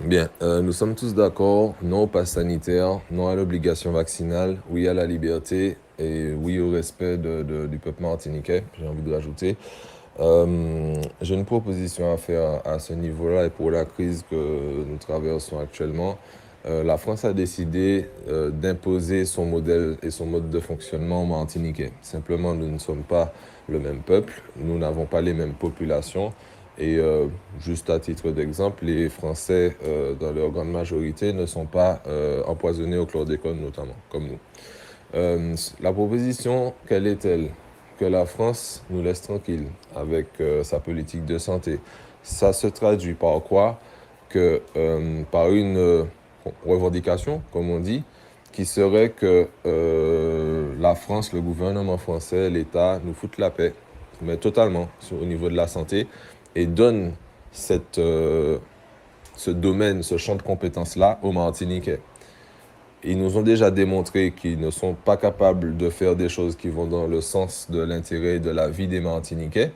Bien, nous sommes tous d'accord, non au pass sanitaire, non à l'obligation vaccinale, oui à la liberté et oui au respect du peuple martiniquais, j'ai envie de rajouter. J'ai une proposition à faire à ce niveau-là et pour la crise que nous traversons actuellement. La France a décidé d'imposer son modèle et son mode de fonctionnement aux Martiniquais. Simplement, nous ne sommes pas le même peuple, nous n'avons pas les mêmes populations. Et juste à titre d'exemple, les Français, dans leur grande majorité, ne sont pas empoisonnés au chlordécone, notamment, comme nous. La proposition, quelle est-elle? Que la France nous laisse tranquille avec sa politique de santé. Ça se traduit par quoi? Par une revendication, comme on dit, qui serait que la France, le gouvernement français, l'État nous foute la paix, mais totalement au niveau de la santé, et donne ce domaine, ce champ de compétences-là aux Martiniquais. Ils nous ont déjà démontré qu'ils ne sont pas capables de faire des choses qui vont dans le sens de l'intérêt et de la vie des Martiniquais.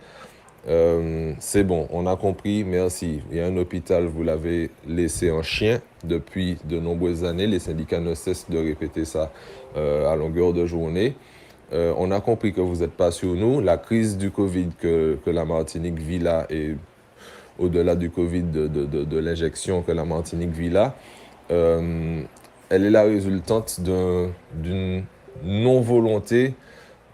C'est bon, on a compris, merci. Il y a un hôpital, vous l'avez laissé en chien depuis de nombreuses années. Les syndicats ne cessent de répéter ça à longueur de journée. On a compris que vous n'êtes pas sur nous. La crise du Covid que la Martinique vit là et au-delà du Covid, de l'injection que la Martinique vit là, elle est la résultante d'une non-volonté,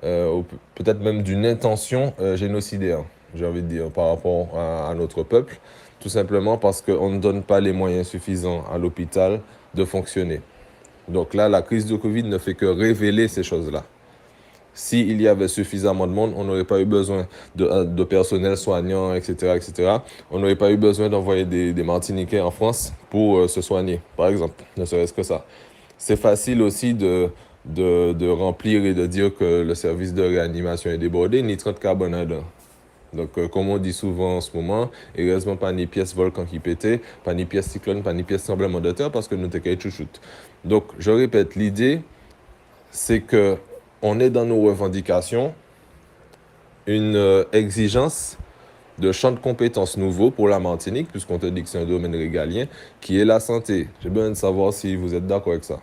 ou peut-être même d'une intention génocidaire, j'ai envie de dire, par rapport à notre peuple, tout simplement parce qu'on ne donne pas les moyens suffisants à l'hôpital de fonctionner. Donc là, la crise du Covid ne fait que révéler ces choses-là. S'il y avait suffisamment de monde, on n'aurait pas eu besoin de personnel soignant, etc., etc. On n'aurait pas eu besoin d'envoyer des Martiniquais en France pour se soigner, par exemple, ne serait-ce que ça. C'est facile aussi de remplir et de dire que le service de réanimation est débordé, nitrate carbonate. Donc, comme on dit souvent en ce moment, heureusement, pas ni pièce volcan qui pétait, pas ni pièce cyclone, pas ni pièce tremblement de terre, parce que nous t'es chouchoute. Donc, je répète, l'idée, c'est que on est dans nos revendications une exigence de champ de compétences nouveau pour la Martinique, puisqu'on te dit que c'est un domaine régalien, qui est la santé. J'ai besoin de savoir si vous êtes d'accord avec ça.